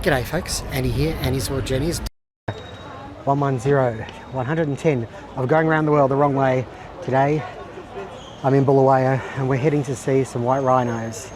G'day folks, Andy here, Andy's World Journeys. 110 of going around the world the wrong way. Today I'm in Bulawayo and we're heading to see some white rhinos.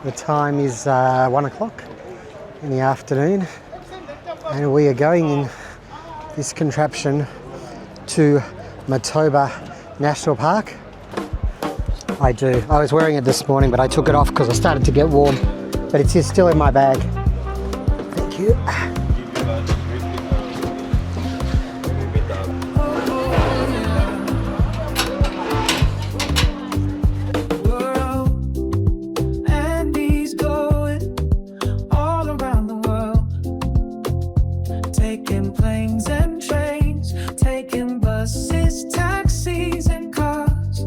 The time is 1 o'clock in the afternoon and we are going in this contraption to Matobo National Park. I was wearing it this morning but I took it off because I started to get warm. But it's still in my bag. Thank you. Andy's going all around the world, taking planes and trains, taking buses, taxis and cars,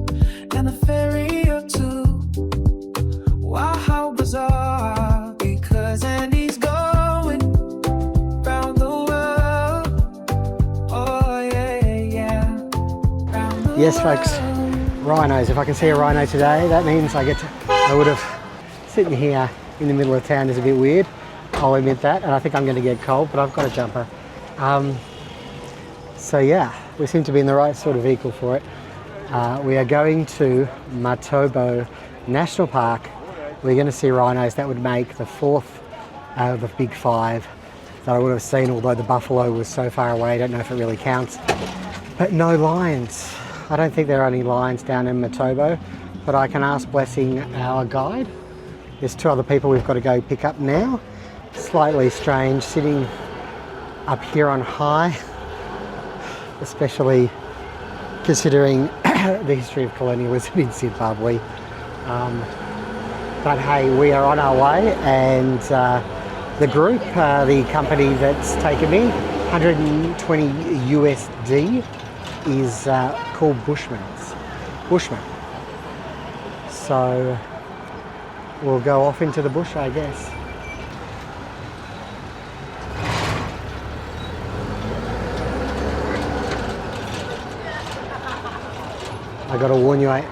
and a ferry or two. Wow, how bizarre. Yes folks, rhinos. If I can see a rhino today, that means I would have sitting here in the middle of town is a bit weird. I'll admit that, and I think I'm going to get cold, but I've got a jumper. So yeah, we seem to be in the right sort of vehicle for it. We are going to Matobo National Park. We're going to see rhinos. That would make the fourth out of the big five that I would have seen, although the buffalo was so far away, I don't know if it really counts. But no lions. I don't think there are any lions down in Matobo, but I can ask Blessing, our guide. There's two other people we've got to go pick up now. Slightly strange sitting up here on high, especially considering the history of colonialism in Zimbabwe. But hey, we are on our way, and the group, the company that's taken me, 120 USD, is called Bushmen. So we'll go off into the bush, I guess. I gotta warn you, I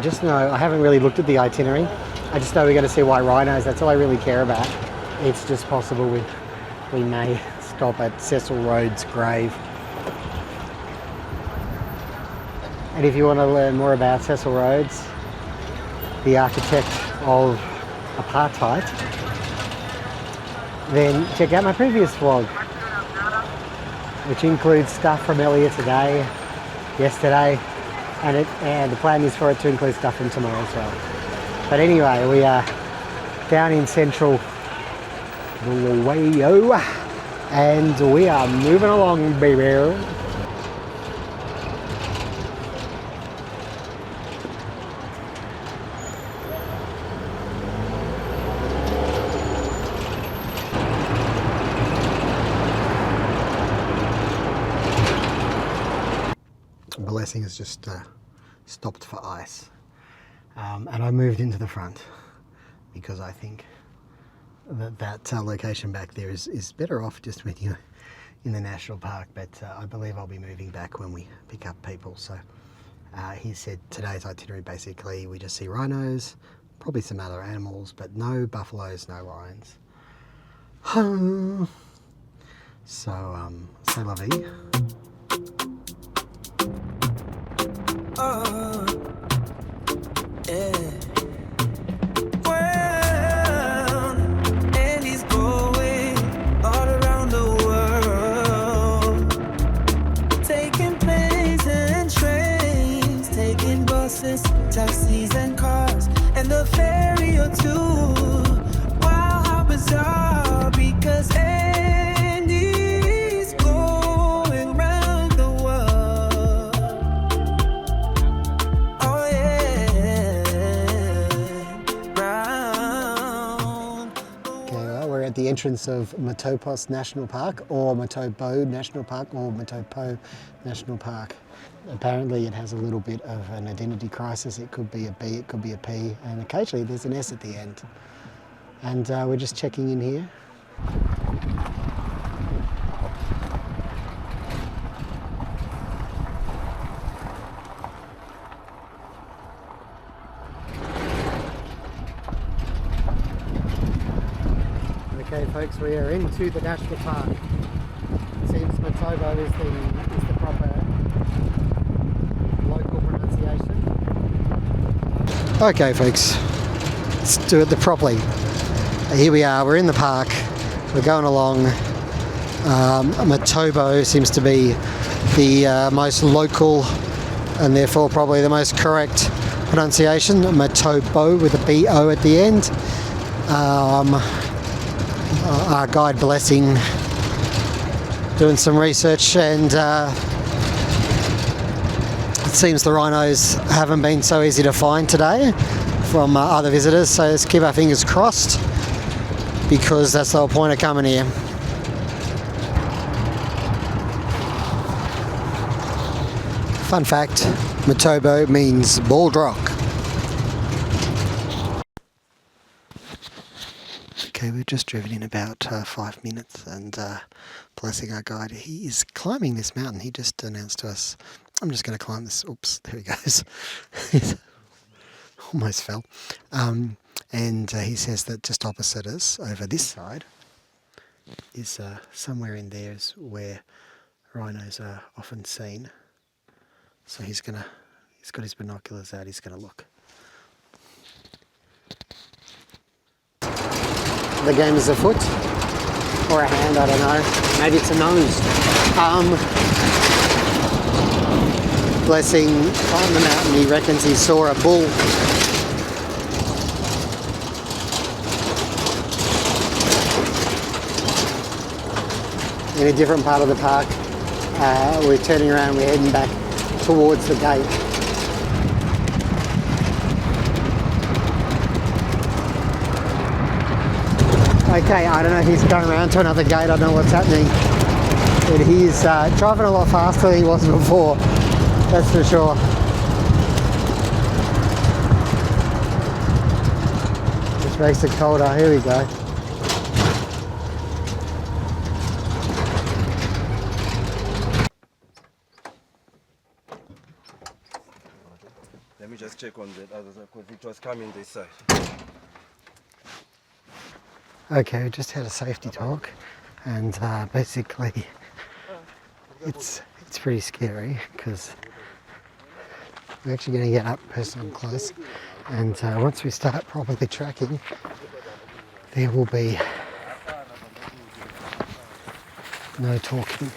just know, I haven't really looked at the itinerary. I just know we're gonna see white rhinos. That's all I really care about. It's just possible we may stop at Cecil Rhodes' grave. And if you want to learn more about Cecil Rhodes, the architect of apartheid, then check out my previous vlog, which includes stuff from earlier today, yesterday, and the plan is for it to include stuff from tomorrow as well. But anyway, we are down in central Bulawayo, and we are moving along, baby. Blessing has just stopped for ice, and I moved into the front because I think that location back there is better off just when you're in the national park, but I believe I'll be moving back when we pick up people. So he said today's itinerary, basically we just see rhinos, probably some other animals, but no buffaloes, no lions. So c'est la vie. Yeah. Well, and he's going all around the world, taking planes and trains, taking buses, taxis and cars, and the ferry or two. Wow, how bizarre, because Andy's going round the world. Oh yeah, round. Okay, well, we're at the entrance of Matobo National Park, or Matobo National Park, or Matobo National Park. Apparently it has a little bit of an identity crisis. It could be a B, it could be a P, and occasionally there's an S at the end. And we're just checking in here. folks, we are into the national park. It seems Matobo is the proper local pronunciation. Okay folks, let's do it properly. Here we are, we're in the park, we're going along. Matobo seems to be the most local and therefore probably the most correct pronunciation. Matobo with a B-O at the end. Our guide Blessing doing some research, and it seems the rhinos haven't been so easy to find today from other visitors, so let's keep our fingers crossed because that's the whole point of coming here. Fun fact, Matobo means bald rock. Okay, we've just driven in about 5 minutes, and Blessing, our guide, he is climbing this mountain. He just announced to us, I'm just going to climb this. Oops, there he goes. Almost fell. And he says that just opposite us, over this side, is somewhere in there is where rhinos are often seen. So he's got his binoculars out, he's going to look. The game is a foot or a hand, I don't know. Maybe it's a nose. Blessing climbed the mountain. He reckons he saw a bull. In a different part of the park. We're turning around, we're heading back towards the gate. Okay, I don't know if he's going around to another gate, I don't know what's happening. But he's driving a lot faster than he was before, that's for sure. Which makes it colder, here we go. Let me just check on that other side because it was coming this side. Okay, we just had a safety talk, and basically it's pretty scary because we're actually going to get up personal close, and once we start properly tracking, there will be no talking.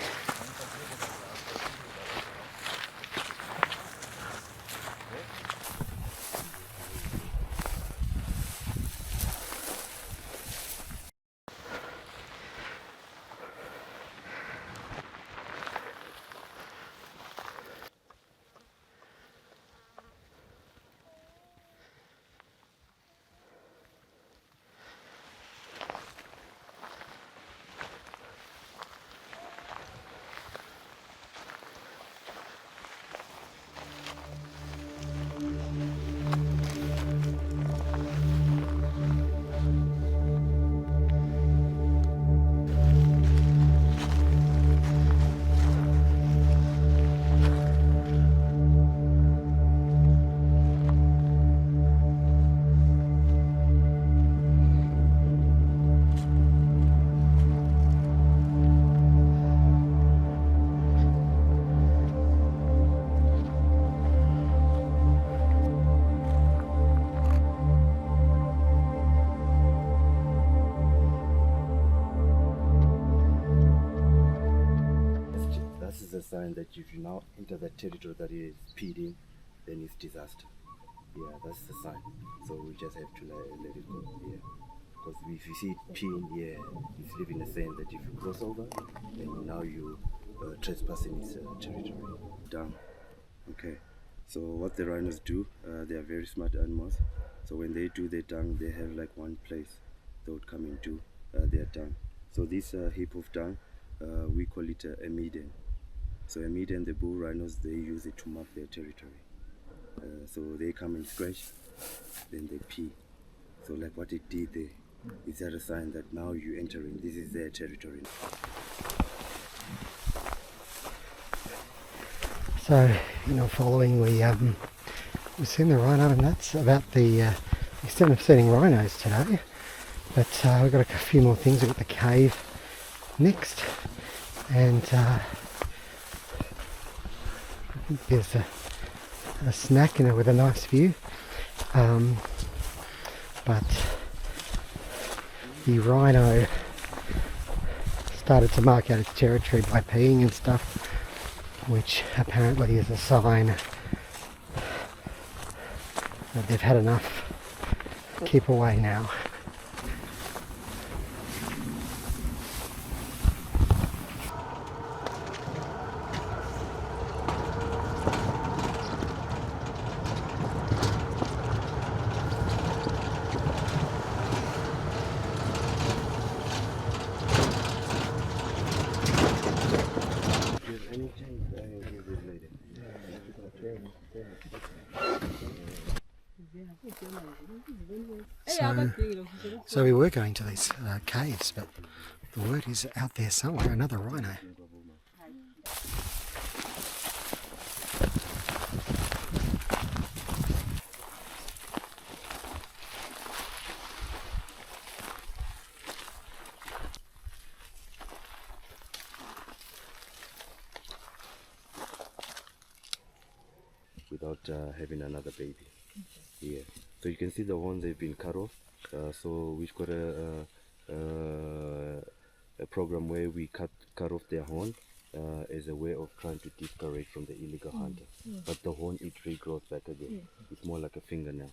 This is a sign that if you now enter the territory that is speeding, then it's disaster. Yeah, that's the sign. So we just have to let it go. Yeah, because if you see it peeing, yeah, it's leaving a sign that if you cross over, then now you trespassing its territory. Down. Okay. So what the rhinos do, they are very smart animals. So when they do their dung, they have like one place they would come and do their dung. So this heap of dung, we call it a median. So a median, the bull rhinos, they use it to mark their territory. So they come and scratch, then they pee. So like what it did there, is that a sign that now you're entering, this is their territory. So, following, we've seen the rhino, and that's about the extent of seeing rhinos today. But we've got a few more things. We've got the cave next, and I think there's a snack in it with a nice view. But the rhino started to mark out its territory by peeing and stuff, which apparently is a sign that they've had enough. Keep away now. So we were going to these caves, but the word is out there somewhere, another rhino. Without having another baby. Yeah. So you can see the horns have been cut off. So we've got a program where we cut off their horn as a way of trying to discourage from the illegal hunter. But the horn, it regrows back again. It's more like a fingernail.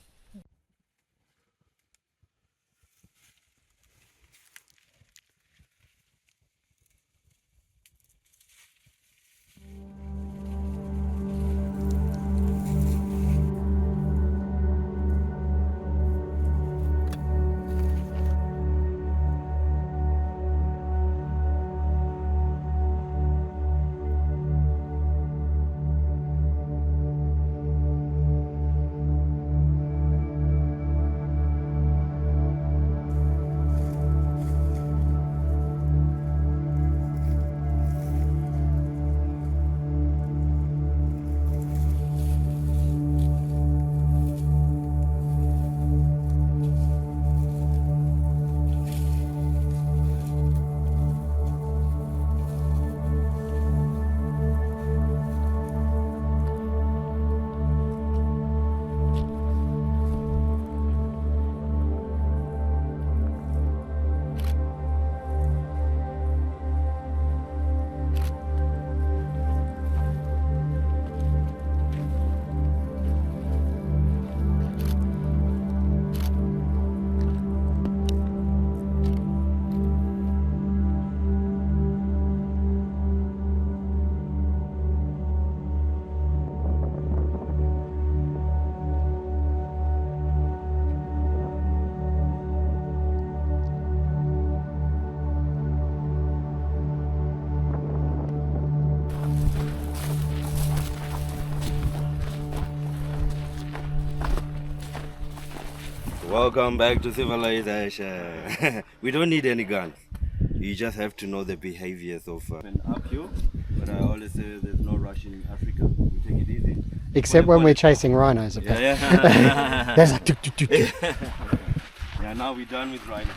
Welcome back to civilization. We don't need any guns. You just have to know the behaviors of an uphill. But I always say there's no rush in Africa. We take it easy. Except when we're chasing rhinos. Yeah. There's like tuk, tuk, tuk, tuk. Yeah, now we're done with rhino.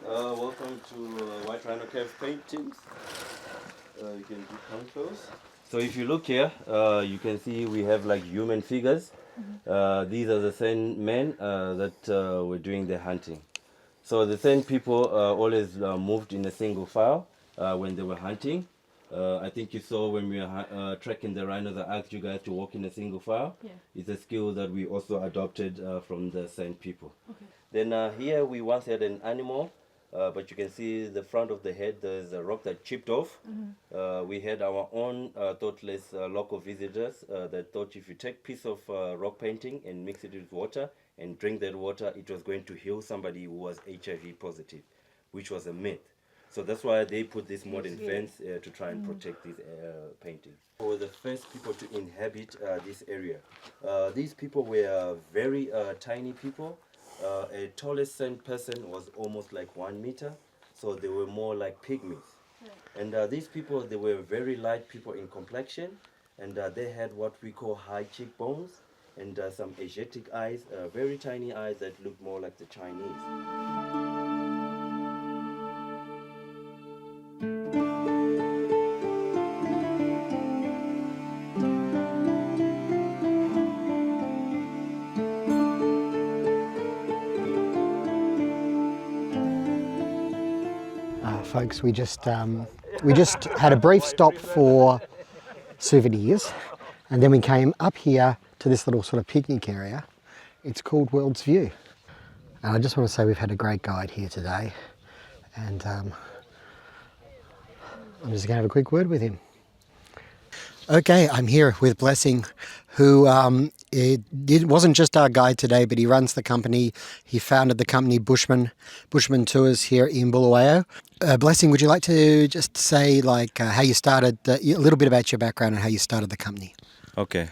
Welcome to White Rhino Cave paintings. You can do contours. So if you look here, you can see we have like human figures. These are the same men that were doing the hunting. So the same people always moved in a single file when they were hunting. I think you saw when we were tracking the rhinos, I asked you guys to walk in a single file. Yeah. It's a skill that we also adopted from the Sand people. Okay. Then here we once had an animal, but you can see the front of the head, there's a rock that chipped off. We had our own thoughtless local visitors that thought if you take a piece of rock painting and mix it with water and drink that water, it was going to heal somebody who was HIV positive, which was a myth. So that's why they put this modern fence to try and protect these paintings. We were the first people to inhabit this area. These people were very tiny people. A tallest sand person was almost like 1 meter, so they were more like pygmies. And these people, they were very light people in complexion, and they had what we call high cheekbones and some Asiatic eyes, very tiny eyes that looked more like the Chinese. Folks, we just had a brief stop for souvenirs, and then we came up here to this little sort of picnic area. It's called World's View, and I just want to say we've had a great guide here today, and I'm just going to have a quick word with him. Okay, I'm here with Blessing, who wasn't just our guide today, but he runs the company. He founded the company Bushmen Tours here in Bulawayo. Blessing, would you like to just say how you started, a little bit about your background and how you started the company? Okay,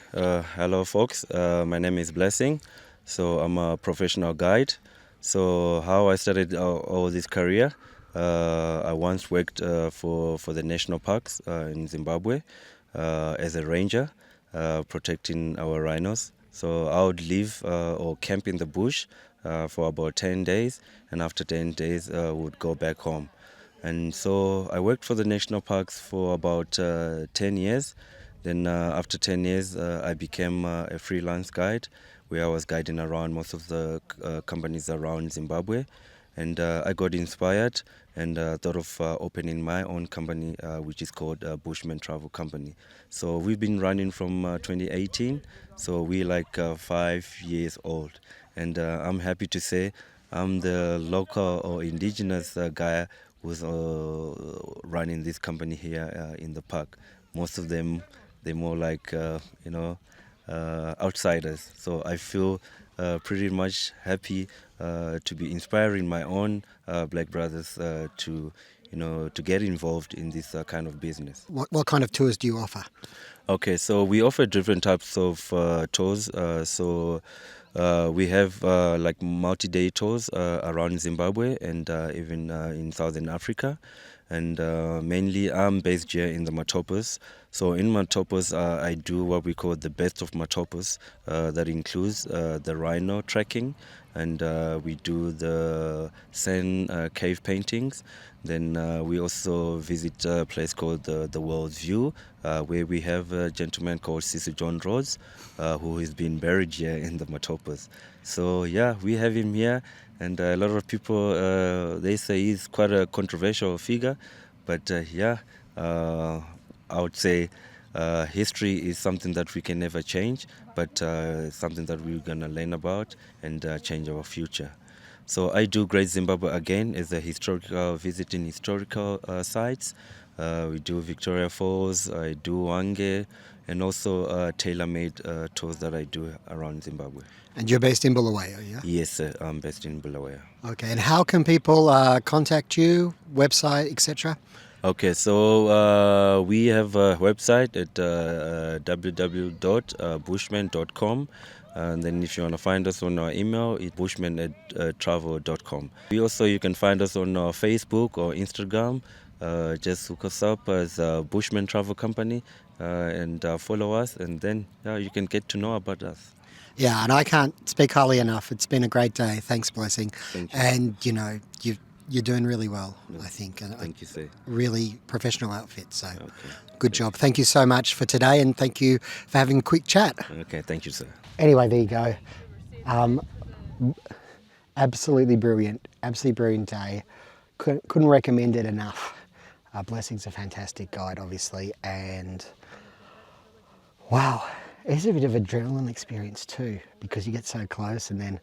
hello folks, my name is Blessing, so I'm a professional guide. So how I started all this career, I once worked for the national parks in Zimbabwe as a ranger, protecting our rhinos. So I would live or camp in the bush for about 10 days, and after 10 days would go back home. And so I worked for the national parks for about 10 years. Then after 10 years, I became a freelance guide, where I was guiding around most of the companies around Zimbabwe. And I got inspired and thought of opening my own company, which is called Bushmen Travel Company. So we've been running from 2018, so we're like 5 years old. And I'm happy to say I'm the local or indigenous guy who's running this company here in the park. Most of them, they're more like, outsiders. So I feel pretty much happy to be inspiring my own black brothers to get involved in this kind of business. What kind of tours do you offer? Okay, so we offer different types of tours. We have like multi-day tours around Zimbabwe and even in Southern Africa. And mainly I'm based here in the Matobos. So in Matobos, I do what we call the best of Matobos. That includes the rhino trekking, and we do the sand cave paintings. Then we also visit a place called the World's View, where we have a gentleman called Sister John Rhodes, who has been buried here in the Matobos. So yeah, we have him here. And a lot of people, they say he's quite a controversial figure. But I would say history is something that we can never change, but something that we're going to learn about and change our future. So I do Great Zimbabwe again as a visiting historical sites. We do Victoria Falls, I do Wange, and also tailor-made tours that I do around Zimbabwe. And you're based in Bulawayo, yeah? Yes, sir, I'm based in Bulawayo. Okay, and how can people contact you, website, etc.? Okay, so we have a website at www.bushmen.com. And then if you want to find us on our email, it's bushman@travel.com. You can find us on our Facebook or Instagram. Just look us up as Bushmen Travel Company and follow us, and then you can get to know about us. Yeah, and I can't speak highly enough. It's been a great day. Thanks, Blessing. Thank you. And, you're doing really well, I think. And Thank you, sir. Really professional outfit, so Okay. good job. Thank you so much for today, and thank you for having a quick chat. Okay, thank you, sir. Anyway, there you go. Absolutely brilliant day. Couldn't recommend it enough. Blessing's a fantastic guide, obviously, and wow, it's a bit of adrenaline experience too, because you get so close, and then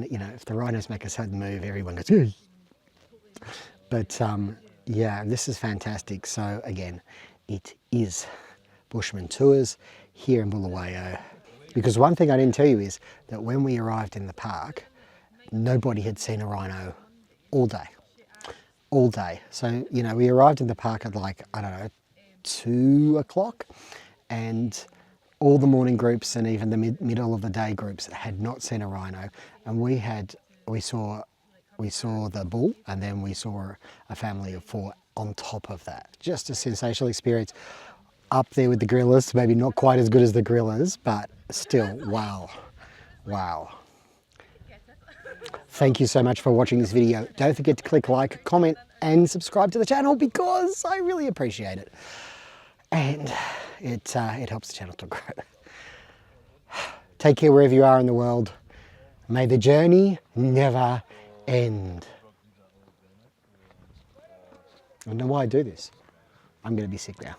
you know, if the rhinos make a sudden move, everyone goes, "Hey." But yeah, this is fantastic. So again, it is Bushman Tours here in Bulawayo. Because one thing I didn't tell you is that when we arrived in the park, nobody had seen a rhino all day. All day. So, you know, we arrived in the park at like, I don't know, 2 o'clock, and all the morning groups and even the middle of the day groups had not seen a rhino. And we saw the bull, and then we saw a family of 4 on top of that. Just a sensational experience. Up there with the gorillas, maybe not quite as good as the gorillas, but still, wow, wow. Thank you so much for watching this video. Don't forget to click like, comment, and subscribe to the channel, because I really appreciate it. And it helps the channel to grow. Take care wherever you are in the world. May the journey never end. I don't know why I do this. I'm going to be sick now.